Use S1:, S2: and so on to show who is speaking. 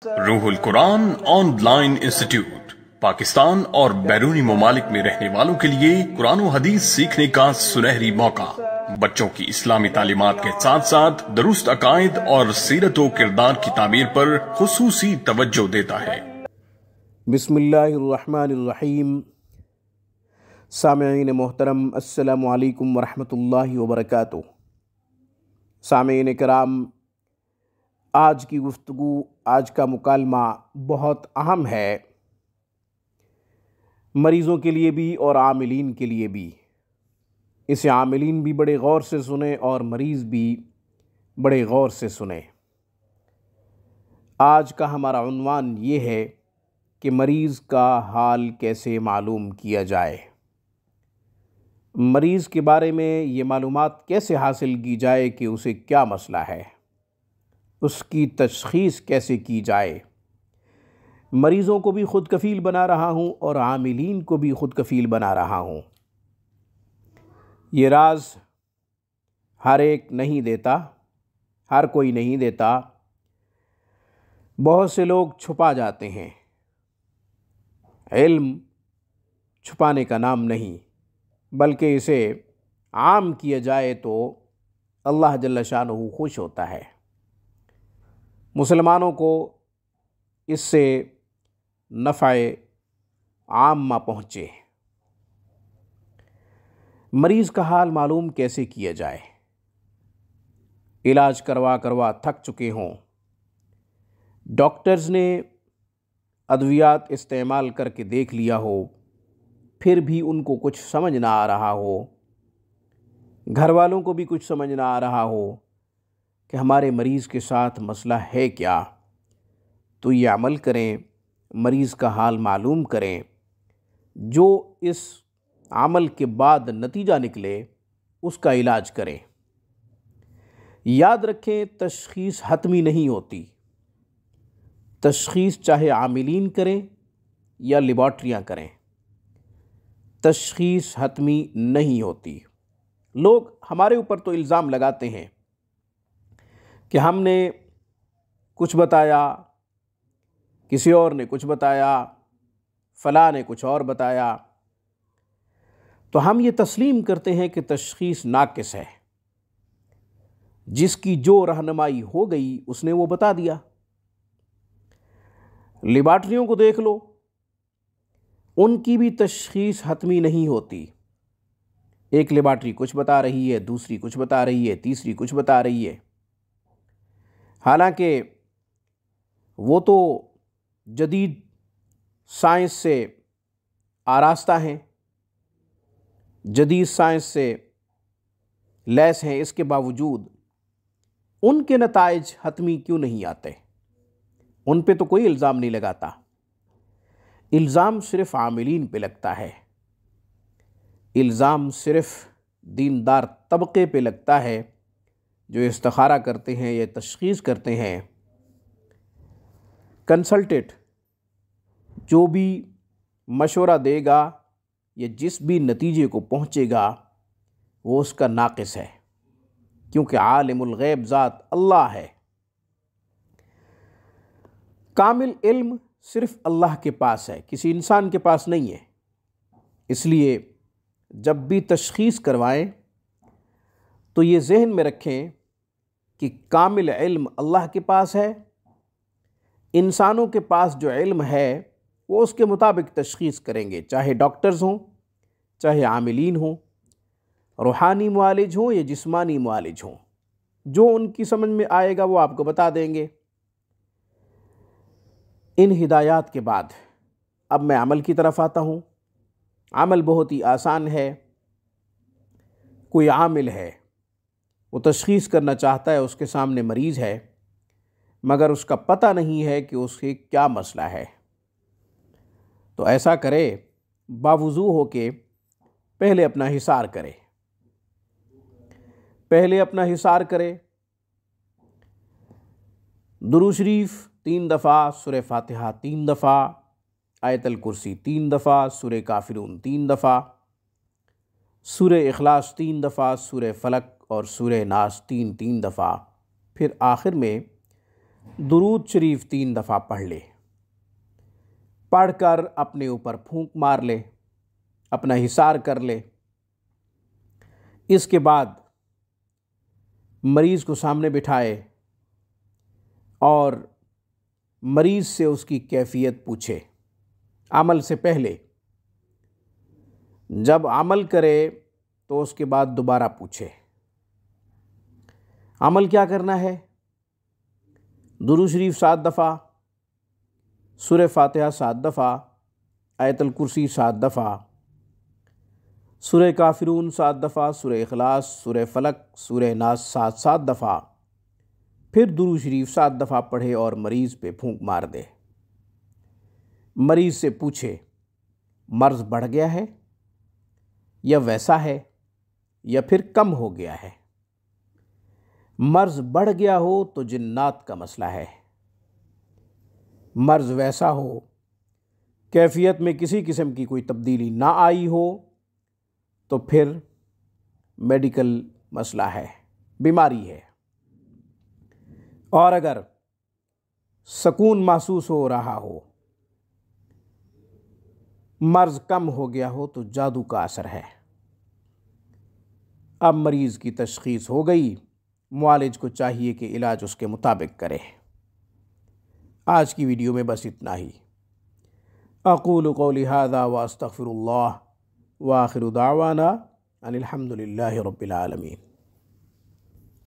S1: रूहुल Quran online institute Pakistan और बैरूनी ममालिक में रहने वालों के लिए कुरान और हदीस सीखने का सुनहरी मौका। बच्चों की इस्लामी तालीमात के साथ साथ दुरुस्त अकायद और सीरत व किरदार की तामीर पर खुसूसी तवज्जो देता है।
S2: बिस्मिल्लाहिर्रहमानिर्रहीम। सामईन मोहतरम, अस्सलामु अलैकुम वरहमतुल्लाहि वबरकातुहू। सामईन कराम, आज की गुफ्तगू, आज का मुकालमा बहुत अहम है, मरीज़ों के लिए भी और आमिलीन के लिए भी। इसे आमिलीन भी बड़े गौर से सुने और मरीज़ भी बड़े गौर से सुने। आज का हमारा उन्वान ये है कि मरीज़ का हाल कैसे मालूम किया जाए, मरीज़ के बारे में ये मालूमात कैसे हासिल की जाए कि उसे क्या मसला है, उसकी तशख़ीस कैसे की जाए। मरीज़ों को भी ख़ुद कफ़ील बना रहा हूँ और आमिलीन को भी ख़ुद कफ़ील बना रहा हूँ। ये राज हर एक नहीं देता, हर कोई नहीं देता। बहुत से लोग छुपा जाते हैं। इल्म छुपाने का नाम नहीं, बल्कि इसे आम किया जाए तो अल्लाह जल्ल शानुहु खुश होता है। मुसलमानों को इससे नफ़े आम्मा पहुँचे। मरीज़ का हाल मालूम कैसे किया जाए? इलाज करवा करवा थक चुके हों, डॉक्टर्स ने अद्वियात इस्तेमाल करके देख लिया हो, फिर भी उनको कुछ समझ ना आ रहा हो, घर वालों को भी कुछ समझ ना आ रहा हो कि हमारे मरीज़ के साथ मसला है क्या, तो ये अमल करें, मरीज़ का हाल मालूम करें। जो इस अमल के बाद नतीजा निकले उसका इलाज करें। याद रखें, तशख़ीस हतमी नहीं होती। तशख़ीस चाहे आमिलीन करें या लेबॉर्ट्रियाँ करें, तशख़ीस हतमी नहीं होती। लोग हमारे ऊपर तो इल्ज़ाम लगाते हैं कि हमने कुछ बताया, किसी और ने कुछ बताया, फ़लाँ ने कुछ और बताया, तो हम ये तस्लीम करते हैं कि तशख़ीस नाक़िस है। जिसकी जो रहनुमाई हो गई उसने वो बता दिया। लेबॉर्ट्रियों को देख लो, उनकी भी तशख़ीस हतमी नहीं होती। एक लेबॉर्ट्री कुछ बता रही है, दूसरी कुछ बता रही है, तीसरी कुछ बता रही है। हालांकि वो तो जदीद साइंस से आरास्ता हैं, जदीद साइंस से लैस हैं, इसके बावजूद उनके नताइज हतमी क्यों नहीं आते? उन पे तो कोई इल्ज़ाम नहीं लगाता। इल्ज़ाम सिर्फ़ आमिलीन पे लगता है। इल्ज़ाम सिर्फ़ दीनदार तबके पे लगता है जो इस्तिखारा करते हैं या तशख़ीस करते हैं। कंसल्टेंट जो भी मशवरा देगा या जिस भी नतीजे को पहुँचेगा वो उसका नाक़िस है, क्योंकि आलिमुल गैब ज़ात अल्लाह है। कामिल इल्म सिर्फ़ अल्लाह के पास है, किसी इंसान के पास नहीं है। इसलिए जब भी तशख़ीस करवाएं तो ये ज़हन में रखें कि कामिल इल्म अल्लाह के पास है। इंसानों के पास जो इल्म है वो उसके मुताबिक तशख़ीस करेंगे, चाहे डॉक्टर्स हों, चाहे आमिलीन हों, रूहानी मुआलिज हों या जिस्मानी मुआलिज हों। जो उनकी समझ में आएगा वो आपको बता देंगे। इन हिदायत के बाद अब मैं अमल की तरफ आता हूँ। अमल बहुत ही आसान है। कोई आमिल है, वो तशख़ीस करना चाहता है, उसके सामने मरीज़ है, मगर उसका पता नहीं है कि उसके क्या मसला है। तो ऐसा करे, बावुज़ू हो के पहले अपना हिसार करे। पहले अपना हिसार करे, दुरूद शरीफ 3 दफ़ा, सूरह फातिहा 3 दफ़ा, आयतल कुर्सी 3 दफ़ा, सूरह काफिरून 3 दफ़ा, सूरह इखलास 3 दफ़ा, सूरह फलक और सूरह नास 3 दफ़ा। फिर आखिर में दुरूद शरीफ 3 दफ़ा पढ़ ले। पढ़कर अपने ऊपर फूंक मार ले, अपना हिसार कर ले। इसके बाद मरीज़ को सामने बिठाए और मरीज़ से उसकी कैफियत पूछे अमल से पहले। जब अमल करे तो उसके बाद दोबारा पूछे। अमल क्या करना है? दुरूद शरीफ 7 दफ़ा, सूरह फातिहा 7 दफ़ा, आयतुल कुर्सी 7 दफ़ा, सूरह काफिरून 7 दफ़ा, सूरह इखलास, सूरह फलक, सूरह नास 7 दफ़ा, फिर दुरूद शरीफ 7 दफ़ा पढ़े और मरीज़ पे फूंक मार दे। मरीज़ से पूछे मर्ज़ बढ़ गया है या वैसा है या फिर कम हो गया है। मर्ज़ बढ़ गया हो तो जिन्नात का मसला है। मर्ज़ वैसा हो, कैफियत में किसी किस्म की कोई तब्दीली ना आई हो, तो फिर मेडिकल मसला है, बीमारी है। और अगर सुकून महसूस हो रहा हो, मर्ज़ कम हो गया हो, तो जादू का असर है। अब मरीज़ की तशख़ीस हो गई, मुआलिज को चाहिए कि इलाज उसके मुताबिक करे। आज की वीडियो में बस इतना ही। अक़ूलु क़ौली हाज़ा व अस्तग़फ़िरुल्लाह व आख़िरु दावाना अनिल हम्दुलिल्लाहि रब्बिल आलमीन।